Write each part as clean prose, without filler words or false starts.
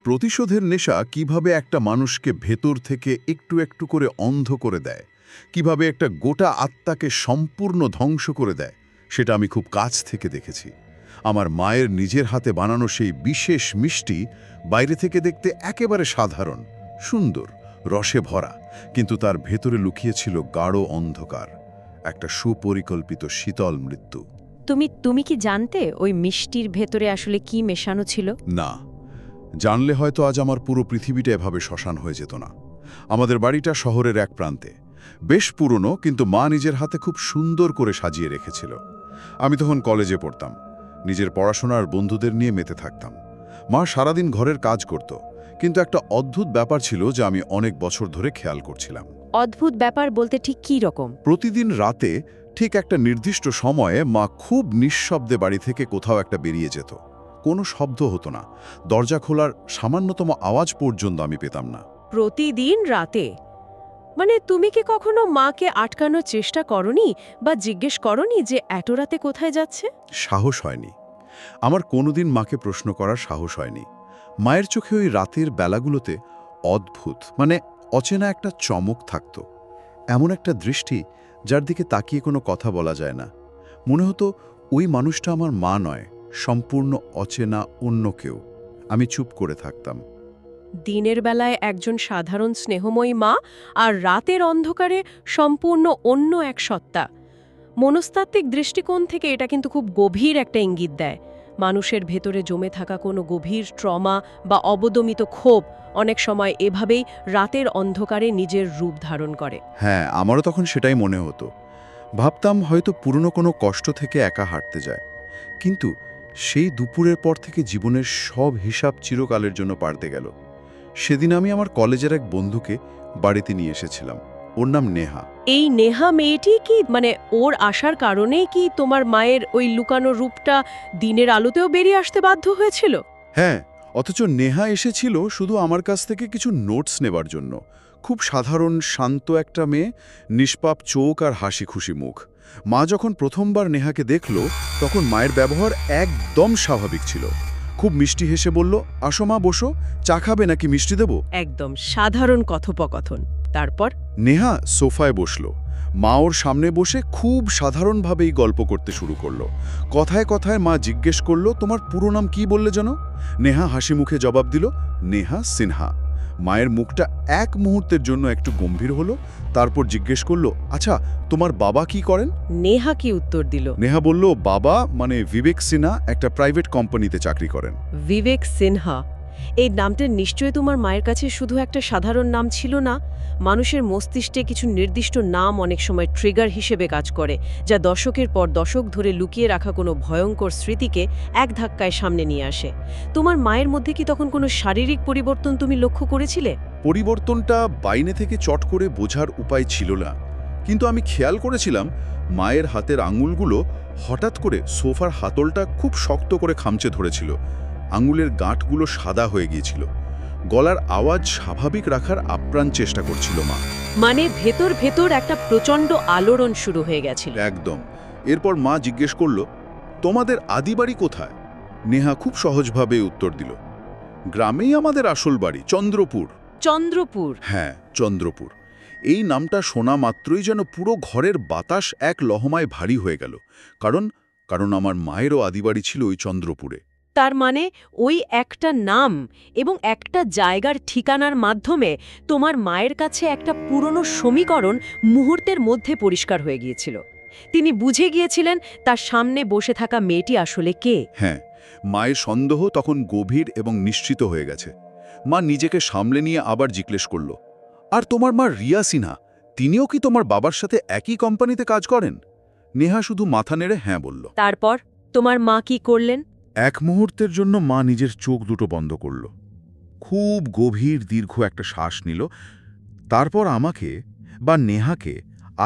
প্রতিশোধের নেশা কিভাবে একটা মানুষকে ভেতর থেকে একটু একটু করে অন্ধ করে দেয়, কিভাবে একটা গোটা আত্মাকে সম্পূর্ণ ধ্বংস করে দেয়, সেটা আমি খুব কাছ থেকে দেখেছি। আমার মায়ের নিজের হাতে বানানো সেই বিশেষ মিষ্টি বাইরে থেকে দেখতে একেবারে সাধারণ, সুন্দর, রসে ভরা, কিন্তু তার ভেতরে লুকিয়েছিল গাঢ় অন্ধকার, একটা সুপরিকল্পিত শীতল মৃত্যু। তুমি কি জানতে ওই মিষ্টির ভেতরে আসলে কি মেশানো ছিল? না, জানলে হয়তো আজ আমার পুরো পৃথিবীটা এভাবে শ্মশান হয়ে যেত না। আমাদের বাড়িটা শহরের এক প্রান্তে, বেশ পুরনো, কিন্তু মা নিজের হাতে খুব সুন্দর করে সাজিয়ে রেখেছিল। আমি তখন কলেজে পড়তাম, নিজের পড়াশোনার বন্ধুদের নিয়ে মেতে থাকতাম। মা সারাদিন ঘরের কাজ করত, কিন্তু একটা অদ্ভুত ব্যাপার ছিল যা আমি অনেক বছর ধরে খেয়াল করছিলাম। অদ্ভুত ব্যাপার বলতে ঠিক কী রকম? প্রতিদিন রাতে ঠিক একটা নির্দিষ্ট সময়ে মা খুব নিঃশব্দে বাড়ি থেকে কোথাও একটা বেরিয়ে যেত। কোনো শব্দ হতো না, দরজা খোলার সামান্যতম আওয়াজ পর্যন্ত আমি পেতাম না। প্রতিদিন রাতে? মানে তুমি কি কখনো মাকে আটকানোর চেষ্টা করনি বা জিজ্ঞেস করনি যে এত রাতে কোথায় যাচ্ছে? সাহস হয়নি। আমার কোনোদিন মাকে প্রশ্ন করার সাহস হয়নি। মায়ের চোখে ওই রাতের বেলাগুলোতে অদ্ভুত, মানে অচেনা একটা চমক থাকত। এমন একটা দৃষ্টি যার দিকে তাকিয়ে কোনো কথা বলা যায় না। মনে হতো ওই মানুষটা আমার মা নয়, সম্পূর্ণ অচেনা অন্য কেউ। আমি চুপ করে থাকতাম। দিনের বেলায় একজন সাধারণ স্নেহময়ী মা, আর রাতের অন্ধকারে সম্পূর্ণ অন্য এক সত্তা। মনস্তাত্ত্বিক দৃষ্টিকোণ থেকে এটা কিন্তু খুব গভীর একটা ইঙ্গিত দেয়। মানুষের ভেতরে জমে থাকা কোনো গভীর ট্রমা বা অবদমিত ক্ষোভ অনেক সময় এভাবেই রাতের অন্ধকারে নিজের রূপ ধারণ করে। হ্যাঁ, আমারও তখন সেটাই মনে হতো। ভাবতাম হয়তো পুরনো কোনো কষ্ট থেকে একা হাঁটতে যায়। কিন্তু সেই দুপুরের পর থেকে জীবনের সব হিসাব চিরকালের জন্য পাল্টে গেল। সেদিন আমি আমার কলেজের এক বন্ধুকে বাড়িতে নিয়ে এসেছিলাম। ওর নাম নেহা। এই নেহা মেয়েটি কি, মানে ওর আসার কারণেই কি তোমার মায়ের ওই লুকানো রূপটা দিনের আলোতেও বেরিয়ে আসতে বাধ্য হয়েছিল? হ্যাঁ, অথচ নেহা এসেছিল শুধু আমার কাছ থেকে কিছু নোটস নেবার জন্য। খুব সাধারণ, শান্ত একটা মেয়ে, নিষ্পাপ চোখ আর হাসি খুশি মুখ। মা যখন প্রথমবার নেহাকে দেখল, তখন মায়ের ব্যবহার একদম স্বাভাবিক ছিল। খুব মিষ্টি হেসে বলল, আসো মা, বসো, চা খাবে নাকি মিষ্টি দেব? একদম সাধারণ কথোপকথন। তারপর? নেহা সোফায় বসল। মা ওর সামনে বসে খুব সাধারণভাবেই গল্প করতে শুরু করলো। কথায় কথায় মা জিজ্ঞেস করলো, তোমার পুরো নাম কি বললে যেন? নেহা হাসি মুখে জবাব দিল, নেহা সিনহা। মায়ের মুখটা এক মুহূর্তের জন্য একটু গম্ভীর হলো, তারপর জিজ্ঞেস করলো, আচ্ছা, তোমার বাবা কি করেন? নেহা কি উত্তর দিল? নেহা বলল, বাবা মানে বিবেক সিনহা একটা প্রাইভেট কোম্পানিতে চাকরি করেন। বিবেক সিনহা? এই নামটা নিশ্চয়ই তোমার মায়ের কাছে শুধু একটা সাধারণ নাম ছিল না। মানুষের মস্তিষ্কে কিছু নির্দিষ্ট নাম অনেক সময় ট্রিগার হিসেবে কাজ করে, যা দশকের পর দশক ধরে লুকিয়ে রাখা কোনো ভয়ঙ্কর স্মৃতিকে এক ধাক্কায় সামনে নিয়ে আসে। তোমার মায়ের মধ্যে কি তখন কোনো শারীরিক পরিবর্তন তুমি লক্ষ্য করেছিলে? পরিবর্তনটা বাইরে থেকে চট করে বোঝার উপায় ছিল না, কিন্তু আমি খেয়াল করেছিলাম মায়ের হাতের আঙুলগুলো হঠাৎ করে সোফার হাতলটা খুব শক্ত করে খামচে ধরেছিল। আঙুলের গাঁটগুলো সাদা হয়ে গিয়েছিল। গলার আওয়াজ স্বাভাবিক রাখার আপ্রাণ চেষ্টা করছিল মা। মানে ভেতর ভেতর একটা প্রচণ্ড আলোড়ন শুরু হয়ে গেছিল। একদম। এরপর মা জিজ্ঞেস করল, তোমাদের আদিবাড়ি কোথায়? নেহা খুব সহজভাবে উত্তর দিল, গ্রামেই আমাদের আসল বাড়ি, চন্দ্রপুর। চন্দ্রপুর? হ্যাঁ, চন্দ্রপুর। এই নামটা শোনা মাত্রই যেন পুরো ঘরের বাতাস এক লহমায় ভারী হয়ে গেল। কারণ কারণ আমার মায়েরও আদিবাড়ি ছিল ওই চন্দ্রপুরে। তার মানে ওই একটা নাম এবং একটা জায়গার ঠিকানার মাধ্যমে তোমার মায়ের কাছে একটা পুরনো সমীকরণ মুহূর্তের মধ্যে পরিষ্কার হয়ে গিয়েছিল। তিনি বুঝে গিয়েছিলেন তার সামনে বসে থাকা মেয়েটি আসলে কে। হ্যাঁ, মায়ের সন্দেহ তখন গভীর এবং নিশ্চিত হয়ে গেছে। মা নিজেকে সামলে নিয়ে আবার জিজ্ঞেস করল, আর তোমার মা রিয়া সিনহা, তিনিও কি তোমার বাবার সাথে একই কোম্পানিতে কাজ করেন? নেহা শুধু মাথা নেড়ে হ্যাঁ বলল। তারপর তোমার মা কি করলেন? এক মুহূর্তের জন্য মা নিজের চোখ দুটো বন্ধ করল, খুব গভীর দীর্ঘ একটা শ্বাস নিল, তারপর আমাকে বা নেহাকে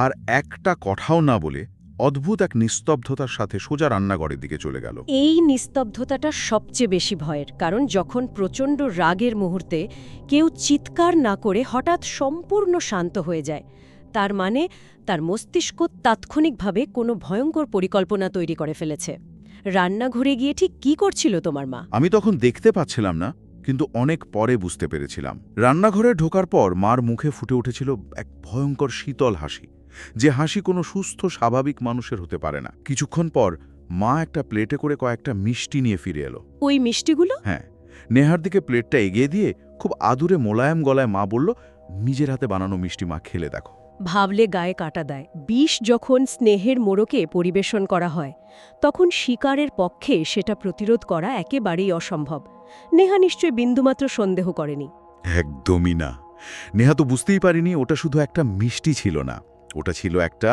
আর একটা কথাও না বলে অদ্ভুত এক নিস্তব্ধতার সাথে সোজা রান্নাঘরের দিকে চলে গেল। এই নিস্তব্ধতাটা সবচেয়ে বেশি ভয়ের, কারণ যখন প্রচণ্ড রাগের মুহূর্তে কেউ চিৎকার না করে হঠাৎ সম্পূর্ণ শান্ত হয়ে যায়, তার মানে তার মস্তিষ্ক তাৎক্ষণিকভাবে কোনো ভয়ঙ্কর পরিকল্পনা তৈরি করে ফেলেছে। রান্নাঘরে গিয়ে ঠিক কী করছিল তোমার মা? আমি তখন দেখতে পাচ্ছিলাম না, কিন্তু অনেক পরে বুঝতে পেরেছিলাম। রান্নাঘরে ঢোকার পর মার মুখে ফুটে উঠেছিল এক ভয়ঙ্কর শীতল হাসি, যে হাসি কোনো সুস্থ স্বাভাবিক মানুষের হতে পারে না। কিছুক্ষণ পর মা একটা প্লেটে করে কয়েকটা মিষ্টি নিয়ে ফিরে এলো। ওই মিষ্টিগুলো? হ্যাঁ, নেহার দিকে প্লেটটা এগিয়ে দিয়ে খুব আদুরে মোলায়েম গলায় মা বলল, নিজের হাতে বানানো মিষ্টি মা, খেলে দেখো। ভাবলে গায়ে কাটা দেয়। বিষ যখন স্নেহের মোড়কে পরিবেশন করা হয় তখন শিকারের পক্ষে সেটা প্রতিরোধ করা একেবারেই অসম্ভব। নেহা নিশ্চয় বিন্দুমাত্র সন্দেহ করেনি। একদমই না। নেহা তো বুঝতেই পারিনি ওটা শুধু একটা মিষ্টি ছিল না, ওটা ছিল একটা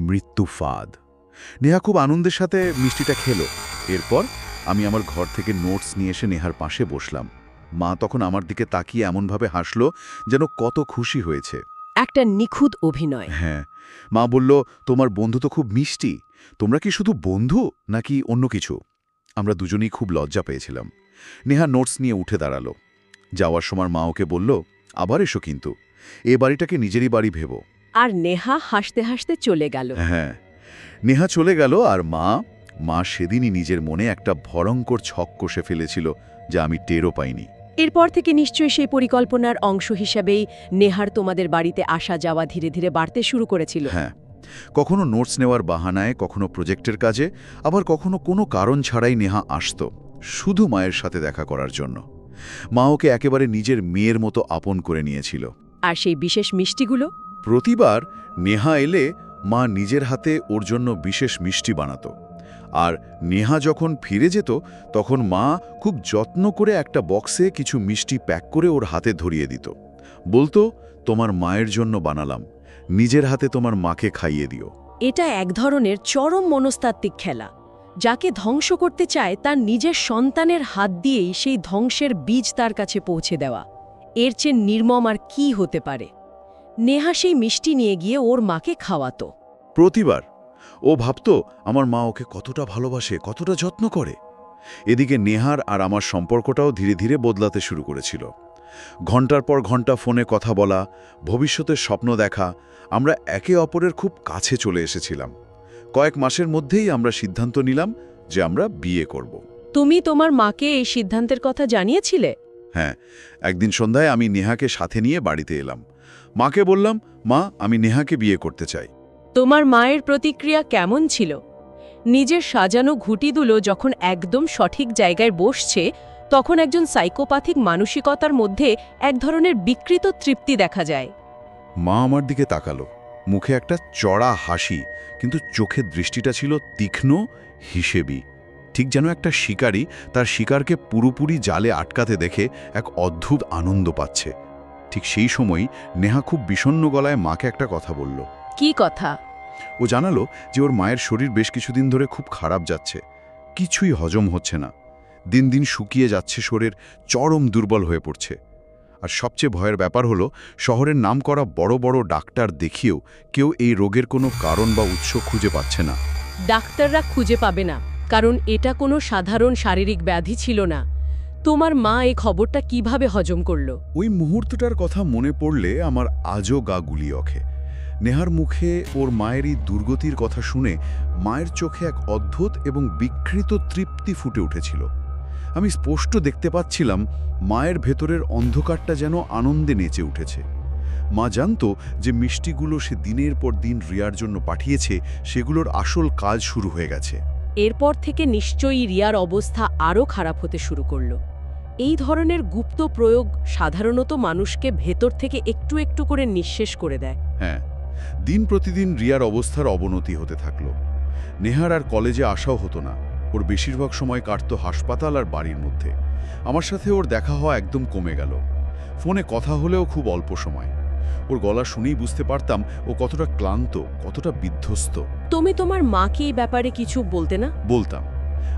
মৃত্যু ফাঁদ। নেহা খুব আনন্দের সাথে মিষ্টিটা খেলো। এরপর আমি আমার ঘর থেকে নোটস নিয়ে এসে নেহার পাশে বসলাম। মা তখন আমার দিকে তাকিয়ে এমনভাবে হাসলো যেন কত খুশি হয়েছে। একটা নিখুঁত অভিনয়। হ্যাঁ, মা বলল, তোমার বন্ধু তো খুব মিষ্টি, তোমরা কি শুধু বন্ধু নাকি অন্য কিছু? আমরা দুজনেই খুব লজ্জা পেয়েছিলাম। নেহা নোটস নিয়ে উঠে দাঁড়ালো। যাওয়ার সময় মা ওকে বলল, আবার এসো কিন্তু, এ বাড়িটাকে নিজেরই বাড়ি ভেবো। আর নেহা হাসতে হাসতে চলে গেল। হ্যাঁ, নেহা চলে গেল আর মা সেদিনই নিজের মনে একটা ভয়ঙ্কর ছক কষে ফেলেছিল, যা আমি টেরও পাইনি। এরপর থেকে নিশ্চয়ই সেই পরিকল্পনার অংশ হিসাবেই নেহার তোমাদের বাড়িতে আসা যাওয়া ধীরে ধীরে বাড়তে শুরু করেছিল। হ্যাঁ, কখনো নোটস নেওয়ার বাহানায়, কখনো প্রজেক্টের কাজে, আবার কখনো কোনো কারণ ছাড়াই নেহা আসত, শুধু মায়ের সাথে দেখা করার জন্য। মা ওকে একেবারে নিজের মেয়ের মতো আপন করে নিয়েছিল। আর সেই বিশেষ মিষ্টিগুলো? প্রতিবার নেহা এলে মা নিজের হাতে ওর জন্য বিশেষ মিষ্টি বানাতো। আর নেহা যখন ফিরে যেত তখন মা খুব যত্ন করে একটা বক্সে কিছু মিষ্টি প্যাক করে ওর হাতে ধরিয়ে দিত। বলতো, তোমার মায়ের জন্য বানালাম, নিজের হাতে তোমার মাকে খাইয়ে দিও। এটা এক ধরনের চরম মনস্তাত্ত্বিক খেলা। যাকে ধ্বংস করতে চায় তার নিজের সন্তানের হাত দিয়েই সেই ধ্বংসের বীজ তার কাছে পৌঁছে দেওয়া। এর চেয়ে নির্মম আর কি হতে পারে? নেহা সেই মিষ্টি নিয়ে গিয়ে ওর মাকে খাওয়াতো। প্রতিবার ও ভাবত আমার মা ওকে কতটা ভালোবাসে, কতটা যত্ন করে। এদিকে নেহার আর আমার সম্পর্কটাও ধীরে ধীরে বদলাতে শুরু করেছিল। ঘন্টার পর ঘন্টা ফোনে কথা বলা, ভবিষ্যতের স্বপ্ন দেখা, আমরা একে অপরের খুব কাছে চলে এসেছিলাম। কয়েক মাসের মধ্যেই আমরা সিদ্ধান্ত নিলাম যে আমরা বিয়ে করব। তুমি তোমার মাকে এই সিদ্ধান্তের কথা জানিয়েছিলে? হ্যাঁ, একদিন সন্ধ্যায় আমি নেহাকে সাথে নিয়ে বাড়িতে এলাম। মাকে বললাম, মা, আমি নেহাকে বিয়ে করতে চাই। তোমার মায়ের প্রতিক্রিয়া কেমন ছিল? নিজের সাজানো ঘুঁটিগুলো যখন একদম সঠিক জায়গায় বসছে তখন একজন সাইকোপ্যাথিক মানসিকতার মধ্যে এক ধরনের বিকৃত তৃপ্তি দেখা যায়। মা আমার দিকে তাকালো, মুখে একটা চড়া হাসি, কিন্তু চোখের দৃষ্টিটা ছিল তীক্ষ্ণ, হিসেবি। ঠিক যেন একটা শিকারী তার শিকারকে পুরোপুরি জালে আটকাতে দেখে এক অদ্ভুত আনন্দ পাচ্ছে। ঠিক সেই সময়ই নেহা খুব বিষণ্ণ গলায় মাকে একটা কথা বলল। কি কথা? ও জানালো যে ওর মায়ের শরীর বেশ কিছুদিন ধরে খুব খারাপ যাচ্ছে, কিছুই হজম হচ্ছে না, দিন দিন শুকিয়ে যাচ্ছে শরীর, চরম দুর্বল হয়ে পড়ছে। আর সবচেয়ে ভয়ের ব্যাপার হলো, শহরের নামকরা বড় বড় ডাক্তার দেখিয়েও কেউ এই রোগের কোনো কারণ বা উৎস খুঁজে পাচ্ছে না। ডাক্তাররা খুঁজে পাবে না, কারণ এটা কোনো সাধারণ শারীরিক ব্যাধি ছিল না। তোমার মা এই খবরটা কিভাবে হজম করল? ওই মুহূর্তটার কথা মনে পড়লে আমার আজও গা গুলিয়ে ওঠে। নেহার মুখে ওর মায়ের এই দুর্গতির কথা শুনে মায়ের চোখে এক অদ্ভুত এবং বিকৃত তৃপ্তি ফুটে উঠেছিল। আমি স্পষ্ট দেখতে পাচ্ছিলাম মায়ের ভেতরের অন্ধকারটা যেন আনন্দে নেচে উঠেছে। মা জানতো যে মিষ্টিগুলো সে দিনের পর দিন রিয়ার জন্য পাঠিয়েছে, সেগুলোর আসল কাজ শুরু হয়ে গেছে। এরপর থেকে নিশ্চয়ই রিয়ার অবস্থা আরও খারাপ হতে শুরু করল। এই ধরনের গুপ্ত প্রয়োগ সাধারণত মানুষকে ভেতর থেকে একটু একটু করে নিঃশেষ করে দেয়। হ্যাঁ, দিন প্রতিদিন রিয়ার অবস্থার অবনতি হতে থাকলো। নেহার আর কলেজে আসাও হতো না, ওর বেশিরভাগ সময় কাটতো হাসপাতাল আর বাড়ির মধ্যে। আমার সাথে ওর দেখা হওয়া একদম কমে গেল। ফোনে কথা হলেও খুব অল্প সময়। ওর গলা শুনেই বুঝতে পারতাম ও কতটা ক্লান্ত, কতটা বিধ্বস্ত। তুমি তোমার মাকে এই ব্যাপারে কিছু বলতে না? বলতাম।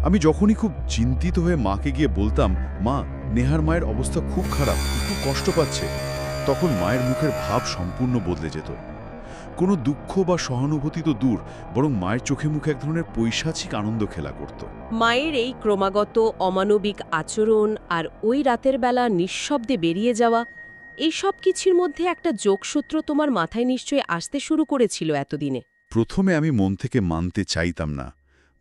আমি যখনই খুব চিন্তিত হয়ে মাকে গিয়ে বলতাম, মা, নেহার মায়ের অবস্থা খুব খারাপ, খুব কষ্ট পাচ্ছে, তখন মায়ের মুখের ভাব সম্পূর্ণ বদলে যেত। কোনো দুঃখ বা সহানুভূতি তো দূর, বরং মায়ের চোখে মুখে এক ধরনের পৈশাচিক আনন্দ খেলা করত। মায়ের এই ক্রমাগত অমানবিক আচরণ আর ওই রাতের বেলা নিঃশব্দে বেরিয়ে যাওয়া, এই সব কিছুর মধ্যে একটা যোগসূত্র তোমার মাথায় নিশ্চয়ই আসতে শুরু করেছিল এতদিনে। প্রথমে আমি মন থেকে মানতে চাইতাম না,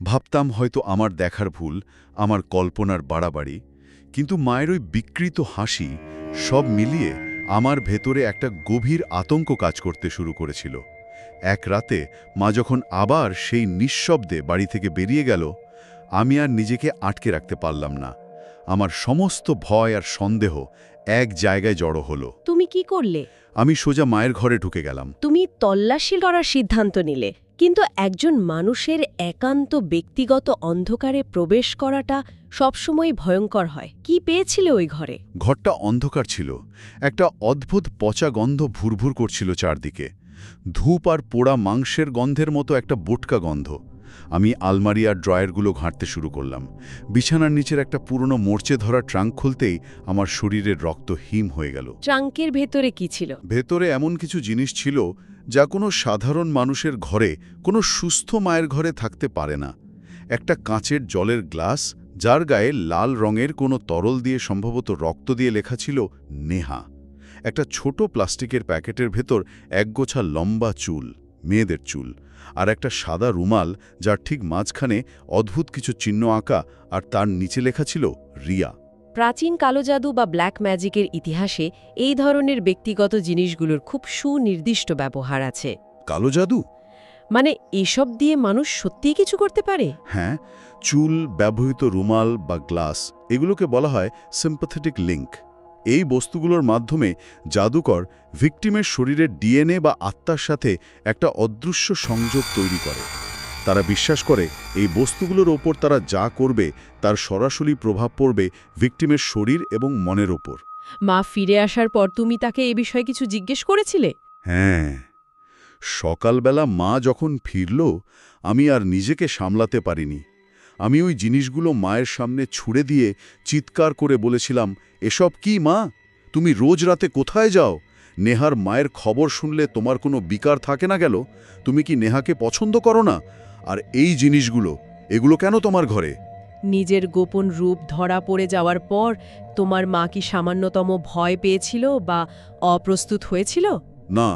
ভাবতাম হয়তো আমার দেখার ভুল, আমার কল্পনার বাড়াবাড়ি। কিন্তু মায়ের ওই বিকৃত হাসি সব মিলিয়ে আমার ভেতরে একটা গভীর আতঙ্ক কাজ করতে শুরু করেছিল। এক রাতে মা যখন আবার সেই নিঃশব্দে বাড়ি থেকে বেরিয়ে গেল, আমি আর নিজেকে আটকে রাখতে পারলাম না। আমার সমস্ত ভয় আর সন্দেহ এক জায়গায় জড়ো হলো। তুমি কি করলে? আমি সোজা মায়ের ঘরে ঢুকে গেলাম। তুমি তল্লাশি করার সিদ্ধান্ত নিলে, কিন্তু একজন মানুষের একান্ত ব্যক্তিগত অন্ধকারে প্রবেশ করাটা সবসময় ভয়ঙ্কর হয়। কি পেয়েছিলে ওই ঘরে? ঘরটা অন্ধকার ছিল, একটা অদ্ভুত পচা গন্ধ ভুরভুর করছিল চারদিকে। ধূপ আর পোড়া মাংসের গন্ধের মতো একটা বোটকা গন্ধ। আমি আলমারি আর ড্রয়ারগুলো ঘাঁটতে শুরু করলাম। বিছানার নিচের একটা পুরনো মরচে ধরা ট্রাঙ্ক খুলতেই আমার শরীরের রক্ত হিম হয়ে গেল। ট্রাঙ্কের ভেতরে কি ছিল? ভেতরে এমন কিছু জিনিস ছিল যা কোনো সাধারণ মানুষের ঘরে, কোনো সুস্থ মায়ের ঘরে থাকতে পারে না। একটা কাঁচের জলের গ্লাস, যার গায়ে লাল রঙের কোনো তরল দিয়ে, সম্ভবত রক্ত দিয়ে লেখা ছিল নেহা। একটা ছোট প্লাস্টিকের প্যাকেটের ভেতর একগোছা লম্বা চুল, মেয়েদের চুল, আর একটা সাদা রুমাল যার ঠিক মাঝখানে অদ্ভুত কিছু চিহ্ন আঁকা, আর তার নিচে লেখা ছিল রিয়া। প্রাচীন কালো জাদু বা ব্ল্যাক ম্যাজিকের ইতিহাসে এই ধরনের ব্যক্তিগত জিনিসগুলোর খুব সুনির্দিষ্ট ব্যবহার আছে। কালো জাদু? মানে এসব দিয়ে মানুষ সত্যিই কিছু করতে পারে? হ্যাঁ, চুল, ব্যবহৃত রুমাল বা গ্লাস, এগুলোকে বলা হয় সিম্প্যাথেটিক লিঙ্ক। এই বস্তুগুলোর মাধ্যমে জাদুকর ভিকটিমের শরীরের ডিএনএ বা আত্মার সাথে একটা অদৃশ্য সংযোগ তৈরি করে। তারা বিশ্বাস করে এই বস্তুগুলোর ওপর তারা যা করবে তার সরাসরি প্রভাব পড়বে ভিকটিমের শরীর এবং মনের ওপর। মা ফিরে আসার পর তুমি তাকে এ বিষয়ে কিছু জিজ্ঞেস করেছিলে? হ্যাঁ, সকালবেলা মা যখন ফিরল, আমি আর নিজেকে সামলাতে পারিনি। আমি ওই জিনিসগুলো মায়ের সামনে ছুঁড়ে দিয়ে চিৎকার করে বলেছিলাম, এসব কি মা? তুমি রোজ রাতে কোথায় যাও? নেহার মায়ের খবর শুনলে তোমার কোনো বিকার থাকে না গেল? তুমি কি নেহাকে পছন্দ করো না? আর এই জিনিসগুলো, এগুলো কেন তোমার ঘরে? নিজের গোপন রূপ ধরা পড়ে যাওয়ার পর তোমার মা কি সামান্যতম ভয় পেয়েছিল বা অপ্রস্তুত হয়েছিল? না,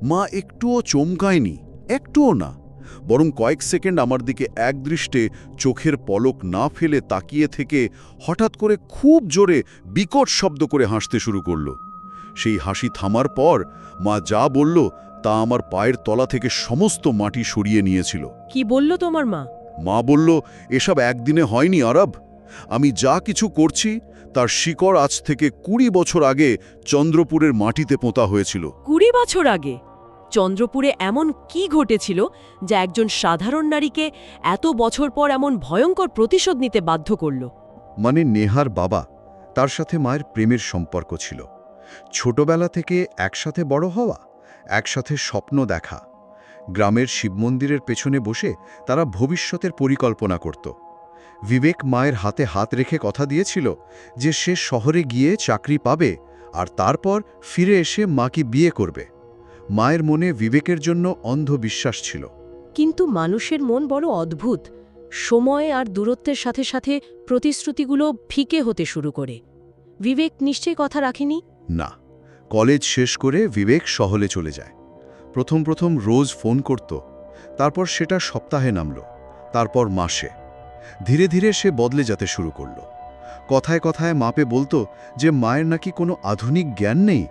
মা একটুও চমকায়নি, একটুও না। বরং কয়েক সেকেন্ড আমার দিকে একদৃষ্টে চোখের পলক না ফেলে তাকিয়ে থেকে হঠাৎ করে খুব জোরে বিকট শব্দ করে হাসতে শুরু করল। সেই হাসি থামার পর মা যা বলল তা আমার পায়ের তলা থেকে সমস্ত মাটি সরিয়ে নিয়েছিল। কি বলল তোমার মা? মা বলল, এসব একদিনে হয়নি আরব। আমি যা কিছু করছি তার শিকড় আজ থেকে 20 বছর আগে চন্দ্রপুরের মাটিতে পোঁতা হয়েছিল। 20 বছর আগে? চন্দ্রপুরে এমন কি ঘটেছিল যা একজন সাধারণ নারীকে এত বছর পর এমন ভয়ঙ্কর প্রতিশোধ নিতে বাধ্য করল? মানে নেহার বাবা, তার সাথে মায়ের প্রেমের সম্পর্ক ছিল। ছোটবেলা থেকে একসাথে বড় হওয়া, একসাথে স্বপ্ন দেখা। গ্রামের শিব মন্দিরের পেছনে বসে তারা ভবিষ্যতের পরিকল্পনা করত। বিবেক মায়ের হাতে হাত রেখে কথা দিয়েছিল যে সে শহরে গিয়ে চাকরি পাবে আর তারপর ফিরে এসে মাকে বিয়ে করবে। মায়ের মনে বিবেকের জন্য অন্ধ বিশ্বাস ছিল। কিন্তু মানুষের মন বড় অদ্ভুত। সময় আর দূরত্বের সাথে সাথে প্রতিশ্রুতিগুলো ফিকে হতে শুরু করে। বিবেক নিশ্চয়ই কথা রাখেনি? না, কলেজ শেষ করে বিবেক শহরে চলে যায়। প্রথম রোজ ফোন করত, তারপর সেটা সপ্তাহে নামল, তারপর মাসে। ধীরে ধীরে সে বদলে যেতে শুরু করল। কথায় কথায় মাপে বলতো যে মায়ের নাকি কোনো আধুনিক জ্ঞান নেই,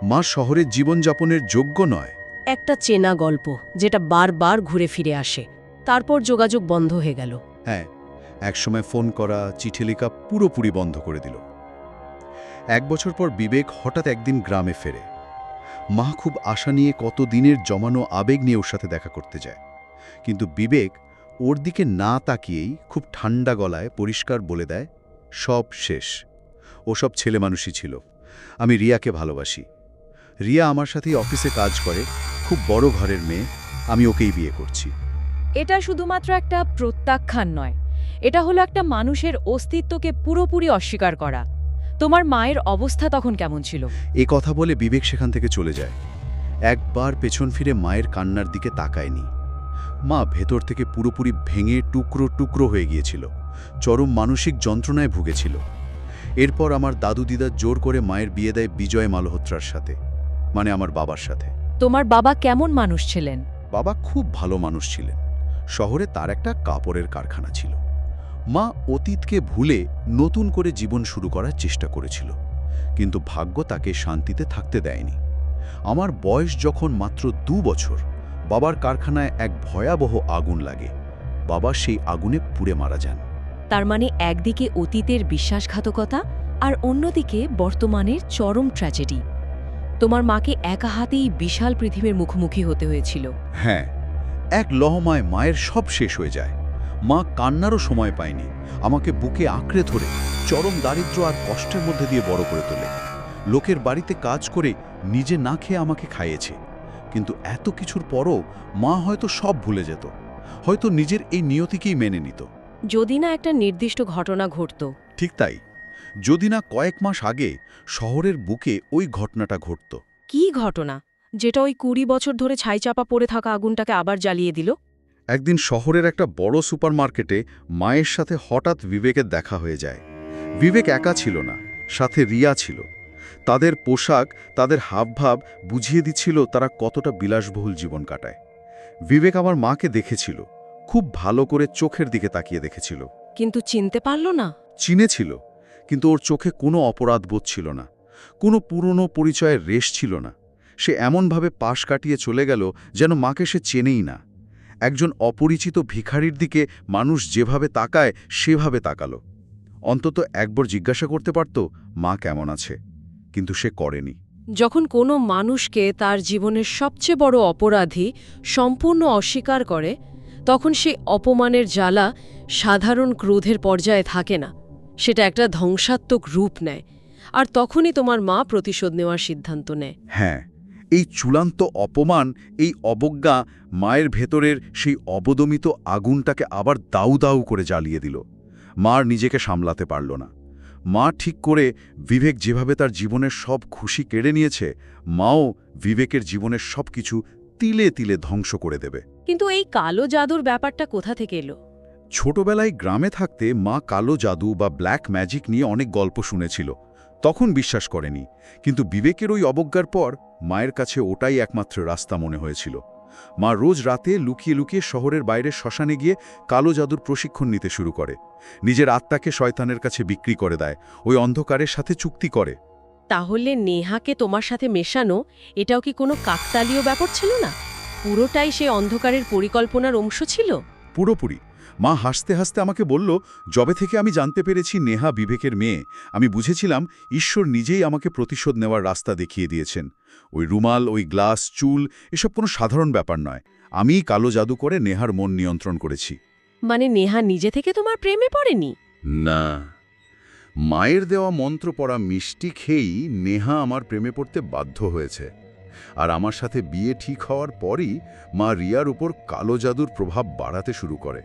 মা শহরের জীবনযাপনের যোগ্য নয়। একটা চেনা গল্প যেটা বারবার ঘুরে ফিরে আসে। তারপর যোগাযোগ বন্ধ হয়ে গেল। হ্যাঁ, একসময় ফোন করা, চিঠি লেখা পুরোপুরি বন্ধ করে দিল। 1 বছর পর বিবেক হঠাৎ একদিন গ্রামে ফেরে। মা খুব আশা নিয়ে কত দিনের জমানো আবেগ নিয়ে ওর সাথে দেখা করতে যায়। কিন্তু বিবেক ওর দিকে না তাকিয়েই খুব ঠান্ডা গলায় পরিষ্কার বলে দেয়, সব শেষ। ওসব ছেলে মানুষই ছিল। আমি রিয়াকে ভালোবাসি। রিয়া আমার সাথেই অফিসে কাজ করে, খুব বড় ঘরের মেয়ে। আমি ওকেই বিয়ে করছি। এটা শুধুমাত্র একটা প্রত্যাখ্যান নয়, এটা হলো একটা মানুষের অস্তিত্বকে পুরোপুরি অস্বীকার করা। তোমার মায়ের অবস্থা তখন কেমন ছিল? এ কথা বলে বিবেক সেখান থেকে চলে যায়। একবার পেছন ফিরে মায়ের কান্নার দিকে তাকায়নি। মা ভেতর থেকে পুরোপুরি ভেঙে টুকরো টুকরো হয়ে গিয়েছিল, চরম মানসিক যন্ত্রণায় ভুগেছিল। এরপর আমার দাদু দিদা জোর করে মায়ের বিয়ে দেয় বিজয় মালহোত্রার সাথে, মানে আমার বাবার সাথে। তোমার বাবা কেমন মানুষ ছিলেন? বাবা খুব ভালো মানুষ ছিলেন। শহরে তার একটা কাপড়ের কারখানা ছিল। মা অতীতকে ভুলে নতুন করে জীবন শুরু করার চেষ্টা করেছিল, কিন্তু ভাগ্য তাকে শান্তিতে থাকতে দেয়নি। আমার বয়স যখন মাত্র 2 বছর, বাবার কারখানায় এক ভয়াবহ আগুন লাগে। বাবা সেই আগুনে পুড়ে মারা যান। তার মানে একদিকে অতীতের বিশ্বাসঘাতকতা আর অন্যদিকে বর্তমানের চরম ট্র্যাজেডি। তোমার মাকে একা হাতেই বিশাল পৃথিবীর মুখোমুখি হতে হয়েছিল। হ্যাঁ, এক লহমায় মায়ের সব শেষ হয়ে যায়। মা কান্নারও সময় পায়নি, আমাকে বুকে আঁকড়ে ধরে চরম দারিদ্র্য আর কষ্টের মধ্যে দিয়ে বড় করে তোলে। লোকের বাড়িতে কাজ করে নিজে না খেয়ে আমাকে খাইয়েছে। কিন্তু এত কিছুর পরও মা হয়তো সব ভুলে যেত, হয়তো নিজের এই নিয়তিকেই মেনে নিত। যদি না একটা নির্দিষ্ট ঘটনা ঘটত। ঠিক তাই, যদি না কয়েক মাস আগে শহরের বুকে ওই ঘটনাটা ঘটত। কি ঘটনা যেটা ওই 20 বছর ধরে ছাইচাপা পড়ে থাকা আগুনটাকে আবার জ্বালিয়ে দিল? একদিন শহরের একটা বড় সুপারমার্কেটে মায়ের সাথে হঠাৎ বিবেকের দেখা হয়ে যায়। বিবেক একা ছিল না, সাথে রিয়া ছিল। তাদের পোশাক, তাদের হাবভাব বুঝিয়ে দিচ্ছিল তারা কতটা বিলাসবহুল জীবন কাটায়। বিবেক আমার মাকে দেখেছিল, খুব ভালো করে চোখের দিকে তাকিয়ে দেখেছিল। কিন্তু চিনতে পারল না। চিনেছিল, কিন্তু ওর চোখে কোনো অপরাধবোধ ছিল না, কোনো পুরনো পরিচয়ের রেশ ছিল না। সে এমনভাবে পাশ কাটিয়ে চলে গেল যেন মাকে সে চেনেই না। একজন অপরিচিত ভিখারির দিকে মানুষ যেভাবে তাকায় সেভাবে তাকালো। অন্তত একবার জিজ্ঞাসা করতে পারত মা কেমন আছে, কিন্তু সে করেনি। যখন কোনো মানুষকে তার জীবনের সবচেয়ে বড় অপরাধী সম্পূর্ণ অস্বীকার করে, তখন সেই অপমানের জ্বালা সাধারণ ক্রোধের পর্যায়ে থাকে না, সেটা একটা ধ্বংসাত্মক রূপ নেয়। আর তখনই তোমার মা প্রতিশোধ নেওয়ার সিদ্ধান্ত নেয়। হ্যাঁ, এই চূড়ান্ত অপমান, এই অবজ্ঞা মায়ের ভেতরের সেই অবদমিত আগুনটাকে আবার দাউ দাউ করে জ্বালিয়ে দিল। মার নিজেকে সামলাতে পারল না। মা ঠিক করে বিবেক যেভাবে তার জীবনের সব খুশি কেড়ে নিয়েছে, মাও বিবেকের জীবনের সব কিছু তিলে তিলে ধ্বংস করে দেবে। কিন্তু এই কালো জাদুর ব্যাপারটা কোথা থেকে এলো? ছোটবেলায় গ্রামে থাকতে মা কালো জাদু বা ব্ল্যাক ম্যাজিক নিয়ে অনেক গল্প শুনেছিল, তখন বিশ্বাস করেনি। কিন্তু বিবেকের ওই অবজ্ঞার পর মায়ের কাছে ওটাই একমাত্র রাস্তা মনে হয়েছিল। মা রোজ রাতে লুকিয়ে লুকিয়ে শহরের বাইরে শ্মশানে গিয়ে কালো জাদুর প্রশিক্ষণ নিতে শুরু করে। নিজের আত্মাকে শয়তানের কাছে বিক্রি করে দেয়, ওই অন্ধকারের সাথে চুক্তি করে। তাহলে নেহাকে তোমার সাথে মেশানো এটাও কি কোনো কাকতালীয় ব্যাপার ছিল না? পুরোটাই সে অন্ধকারের পরিকল্পনার অংশ ছিল? পুরোপুরি। মা হাসতে হাসতে আমাকে বলল, যবে থেকে আমি জানতে পেরেছি নেহা বিবেকের মেয়ে, আমি বুঝেছিলাম ঈশ্বর নিজেই আমাকে প্রতিশোধ নেওয়ার রাস্তা দেখিয়ে দিয়েছেন। ওই রুমাল, ওই গ্লাস, চুল, এসব কোনো সাধারণ ব্যাপার নয়। আমিই কালো জাদু করে নেহার মন নিয়ন্ত্রণ করেছি। মানে নেহা নিজে থেকে তোমার প্রেমে পড়েনি? না, মায়ের দেওয়া মন্ত্র পড়া মিষ্টি খেয়েই নেহা আমার প্রেমে পড়তে বাধ্য হয়েছে। আর আমার সাথে বিয়ে ঠিক হওয়ার পরই মা রিয়ার উপর কালো জাদুর প্রভাব বাড়াতে শুরু করে,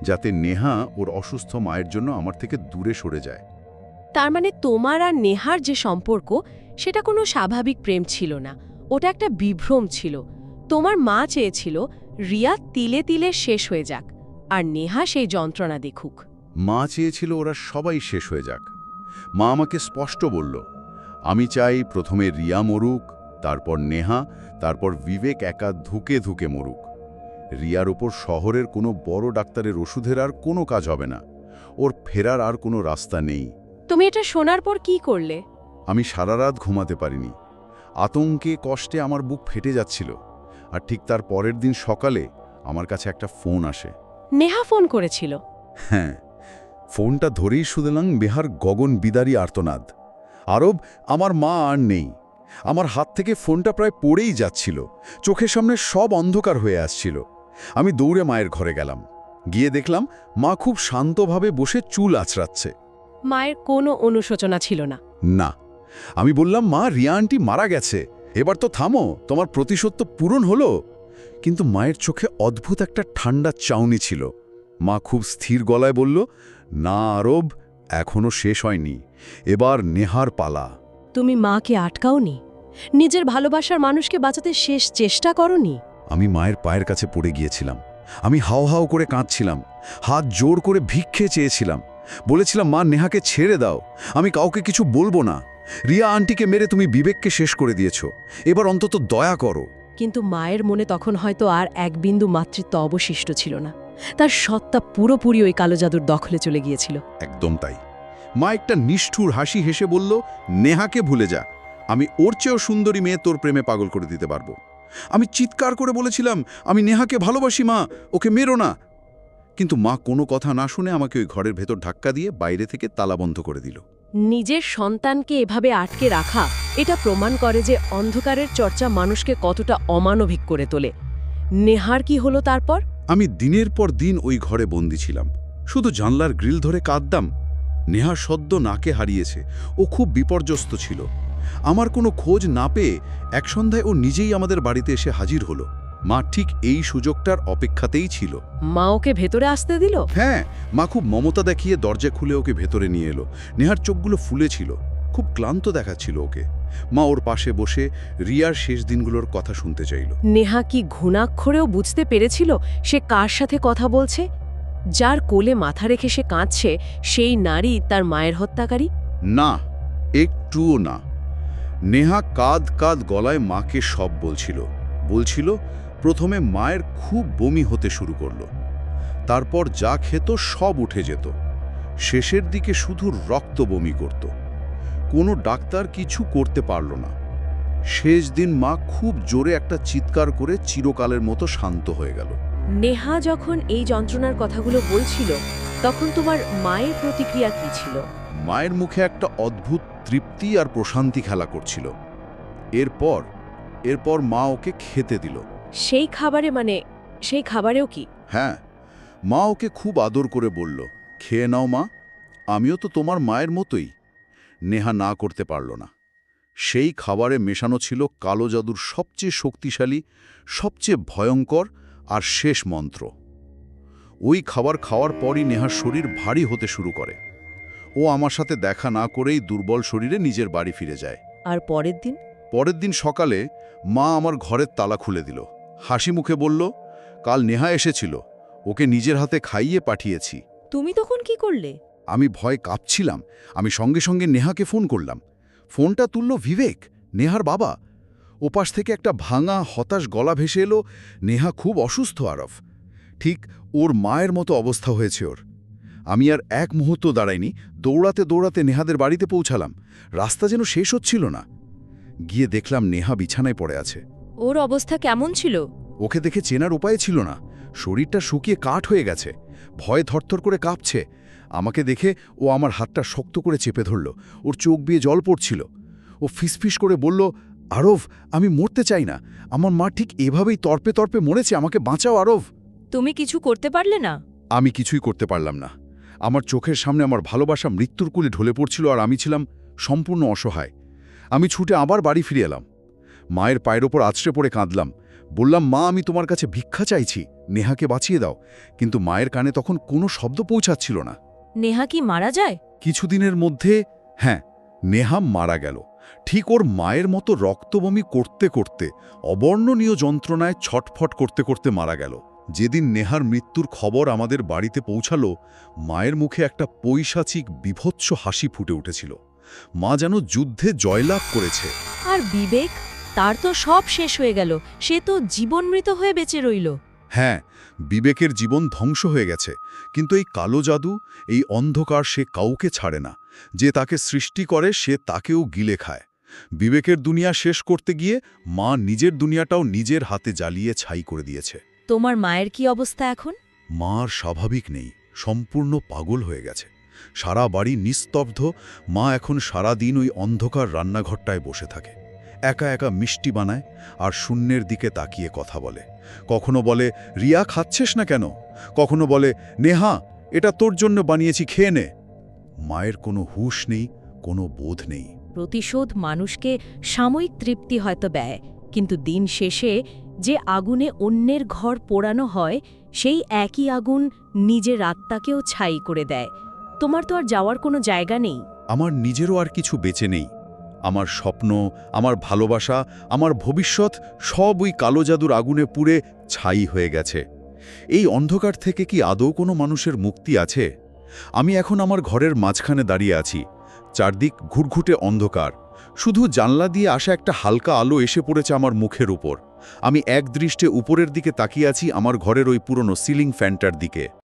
যাতে নেহা ওর অসুস্থ মায়ের জন্য আমার থেকে দূরে সরে যায়। তার মানে তোমার আর নেহার যে সম্পর্ক, সেটা কোনো স্বাভাবিক প্রেম ছিল না, ওটা একটা বিভ্রম ছিল। তোমার মা চেয়েছিল রিয়া তিলে তিলে শেষ হয়ে যাক, আর নেহা সেই যন্ত্রণা দেখুক। মা চেয়েছিল ওরা সবাই শেষ হয়ে যাক। মা আমাকে স্পষ্ট বলল, আমি চাই প্রথমে রিয়া মরুক, তারপর নেহা, তারপর বিবেক একা ধুকে ধুকে মরুক। রিয়ার ওপর শহরের কোনো বড় ডাক্তারের ওষুধের আর কোনো কাজ হবে না, ওর ফেরার আর কোনো রাস্তা নেই। তুমি এটা শোনার পর কি করলে? আমি সারা রাত ঘুমাতে পারিনি। আতঙ্কে কষ্টে আমার বুক ফেটে যাচ্ছিল। আর ঠিক তার পরের দিন সকালে আমার কাছে একটা ফোন আসে। নেহা ফোন করেছিল? হ্যাঁ, ফোনটা ধরেই শুনলাম মেহার গগন বিদারী আর্তনাদ। আরব, আমার মা আর নেই। আমার হাত থেকে ফোনটা প্রায় পড়েই যাচ্ছিল, চোখের সামনে সব অন্ধকার হয়ে আসছিল। আমি দৌড়ে মায়ের ঘরে গেলাম। গিয়ে দেখলাম মা খুব শান্তভাবে বসে চুল আঁচড়াচ্ছে। মায়ের কোনো অনুশোচনা ছিল না? না। আমি বললাম, মা, রিয়া আন্টি মারা গেছে, এবার তো থামো, তোমার প্রতিশোধ তো পূরণ হলো। কিন্তু মায়ের চোখে অদ্ভুত একটা ঠান্ডা চাউনি ছিল। মা খুব স্থির গলায় বলল, না আরব, এখনো শেষ হয়নি, এবার নেহার পালা। তুমি মাকে আটকাওনি? নিজের ভালোবাসার মানুষকে বাঁচাতে শেষ চেষ্টা করনি? আমি মায়ের পায়ের কাছে পড়ে গিয়েছিলাম। আমি হাও হাও করে কাঁদছিলাম, হাত জোর করে ভিক্ষে চেয়েছিলাম। বলেছিলাম, মা, নেহাকে ছেড়ে দাও, আমি কাউকে কিছু বলবো না। রিয়া আন্টিকে মেরে তুমি বিবেককে শেষ করে দিয়েছ, এবার অন্তত দয়া করো। কিন্তু মায়ের মনে তখন হয়তো আর এক বিন্দু মাতৃত্ব অবশিষ্ট ছিল না। তার সত্তা পুরোপুরি ওই কালো জাদুর দখলে চলে গিয়েছিল। একদম তাই। মা একটা নিষ্ঠুর হাসি হেসে বলল, নেহাকে ভুলে যা, আমি ওর চেয়েও সুন্দরী মেয়ে তোর প্রেমে পাগল করে দিতে পারবো। আমি চিৎকার করে বলেছিলাম, আমি নেহাকে ভালোবাসি মা, ওকে মেরো না। কিন্তু মা কোনো কথা না শুনে আমাকে ওই ঘরের ভেতর ধাক্কা দিয়ে বাইরে থেকে তালা বন্ধ করে দিল। নিজের সন্তানকে এভাবে আটকে রাখা এটা প্রমাণ করে যে অন্ধকারের চর্চা মানুষকে কতটা অমানবিক করে তোলে। নেহার কি হলো তারপর? আমি দিনের পর দিন ওই ঘরে বন্দি ছিলাম, শুধু জানলার গ্রিল ধরে কাঁদতাম। নেহা সদ্য নাকে হারিয়েছে, ও খুব বিপর্যস্ত ছিল। আমার কোনো খোঁজ না পেয়ে এক সন্ধ্যায় ও নিজেই আমাদের বাড়িতে এসে হাজির হলো। মা ঠিক এই সুযোগটার অপেক্ষাতেই ছিল। মা ওকে ভেতরে আসতে দিল? হ্যাঁ, মা খুব মমতা দেখিয়ে দরজা খুলে ওকে ভেতরে নিয়ে এলো। নেহার চোখগুলো ফুলে ছিল, খুব ক্লান্ত দেখাচ্ছিল ওকে। মা ওর পাশে বসে রিয়ার শেষ দিনগুলোর কথা শুনতে চাইল। নেহা কি ঘুণাক্ষরেও বুঝতে পেরেছিল সে কার সাথে কথা বলছে? যার কোলে মাথা রেখে সে কাঁদছে, সেই নারী তার মায়ের হত্যাকারী? না, একটুও না। নেহা কাঁদ কাঁদ গলায় মাকে সব বলছিল। প্রথমে মায়ের খুব বমি হতে শুরু করলো, তারপর যা খেত সব উঠে যেত। শেষের দিকে শুধু রক্ত বমি করত। কোনো ডাক্তার কিছু করতে পারল না। শেষ দিন মা খুব জোরে একটা চিৎকার করে চিরকালের মতো শান্ত হয়ে গেল। নেহা যখন এই যন্ত্রণার কথাগুলো বলছিল, তখন তোমার মায়ের প্রতিক্রিয়া কি ছিল? মায়ের মুখে একটা অদ্ভুত তৃপ্তি আর প্রশান্তি খেলা করছিল। এরপর মা ওকে খেতে দিল। সেই খাবারেও কি? হ্যাঁ, মা ওকে খুব আদর করে বলল, খেয়ে নাও মা, আমিও তো তোমার মায়ের মতোই। নেহা না করতে পারল না। সেই খাবারে মেশানো ছিল কালো জাদুর সবচেয়ে শক্তিশালী, সবচেয়ে ভয়ঙ্কর আর শেষ মন্ত্র। ওই খাবার খাওয়ার পরই নেহার শরীর ভারী হতে শুরু করে। ও আমার সাথে দেখা না করেই দুর্বল শরীরে নিজের বাড়ি ফিরে যায়। আর পরের দিন? পরের দিন সকালে মা আমার ঘরের তালা খুলে দিল, হাসি মুখে বলল, কাল নেহা এসেছিল, ওকে নিজের হাতে খাইয়ে পাঠিয়েছি। তুমি তখন কি করলে? আমি ভয় কাঁপছিলাম। আমি সঙ্গে সঙ্গে নেহাকে ফোন করলাম। ফোনটা তুলল বিবেক, নেহার বাবা। ওপাশ থেকে একটা ভাঙা হতাশ গলা ভেসে এলো, নেহা খুব অসুস্থ আরফ, ঠিক ওর মায়ের মতো অবস্থা হয়েছে ওর। আমি আর এক মুহূর্ত দাঁড়াইনি, দৌড়াতে নেহাদের বাড়িতে পৌঁছালাম। রাস্তা যেন শেষ হচ্ছিল না। গিয়ে দেখলাম নেহা বিছানায় পড়ে আছে। ওর অবস্থা কেমন ছিল? ওকে দেখে চেনার উপায় ছিল না। শরীরটা শুকিয়ে কাঠ হয়ে গেছে, ভয়ে থরথর করে কাঁপছে। আমাকে দেখে ও আমার হাতটা শক্ত করে চেপে ধরল। ওর চোখ বেয়ে জল পড়ছিল। ও ফিসফিস করে বলল, আরব, আমি মরতে চাই না। আমার মা ঠিক এভাবেই তর্পে তর্পে মরেছে, আমাকে বাঁচাও আরব। তুমি কিছু করতে পারলে না? আমি কিছুই করতে পারলাম না। আমার চোখের সামনে আমার ভালোবাসা মৃত্যুর কোলে ঢলে পড়ছিল, আর আমি ছিলাম সম্পূর্ণ অসহায়। আমি ছুটে আবার বাড়ি ফিরে এলাম। মায়ের পায়ের ওপর আছড়ে পড়ে কাঁদলাম। বললাম, মা, আমি তোমার কাছে ভিক্ষা চাইছি, নেহাকে বাঁচিয়ে দাও। কিন্তু মায়ের কানে তখন কোনো শব্দ পৌঁছাচ্ছিল না। নেহা কি মারা যায়? কিছুদিনের মধ্যে, হ্যাঁ, নেহা মারা গেল। ঠিক ওর মায়ের মতো রক্তবমি করতে করতে, অবর্ণনীয় যন্ত্রণায় ছটফট করতে করতে মারা গেল। যেদিন নেহার মৃত্যুর খবর আমাদের বাড়িতে পৌঁছালো, মায়ের মুখে একটা পৈশাচিক বিভৎস হাসি ফুটে উঠেছিল। মা যেন যুদ্ধে জয়লাভ করেছে। আর বিবেক, তার তো সব শেষ হয়ে গেল, সে তো জীবনমৃত হয়ে বেঁচে রইল। হ্যাঁ, বিবেকের জীবন ধ্বংস হয়ে গেছে, কিন্তু এই কালো জাদু, এই অন্ধকার সে কাউকে ছাড়ে না। যে তাকে সৃষ্টি করে সে তাকেও গিলে খায়। বিবেকের দুনিয়া শেষ করতে গিয়ে মা নিজের দুনিয়াটাও নিজের হাতে জ্বালিয়ে ছাই করে দিয়েছে। তোমার মায়ের কি অবস্থা এখন? মার স্বাভাবিক নেই, সম্পূর্ণ পাগল হয়ে গেছে। সারা বাড়ি নিস্তব্ধ। মা এখন সারা দিন ওই অন্ধকার রান্নাঘরটায় বসে থাকে, একা একা মিষ্টি বানায় আর শূন্যের দিকে তাকিয়ে কথা বলে। কখনো বলে, রিয়া, খাচ্ছিস না কেন? কখনো বলে, নেহা, এটা তোর জন্য বানিয়েছি, খেয়ে নে। মায়ের কোনো হুঁশ নেই, কোনো বোধ নেই। প্রতিশোধ মানুষকে সাময়িক তৃপ্তি হয়তো দেয়, কিন্তু দিন শেষে যে আগুনে অন্যের ঘর পোড়ানো হয়, সেই একই আগুন নিজের আত্মাকেও ছাই করে দেয়। তোমার তো আর যাওয়ার কোনো জায়গা নেই। আমার নিজেরও আর কিছু বেঁচে নেই। আমার স্বপ্ন, আমার ভালোবাসা, আমার ভবিষ্যৎ সব ওই কালো জাদুর আগুনে পুড়ে ছাই হয়ে গেছে। এই অন্ধকার থেকে কি আদৌ কোনো মানুষের মুক্তি আছে? আমি এখন আমার ঘরের মাঝখানে দাঁড়িয়ে আছি। চারদিক ঘুটঘুটে অন্ধকার। শুধু জানলা দিয়ে আসা একটা হালকা আলো এসে পড়েছে আমার মুখের উপর। আমি এক দৃষ্টে উপরের দিকে তাকিয়ে আছি আমার ঘরের ওই পুরনো সিলিং ফ্যানটার দিকে।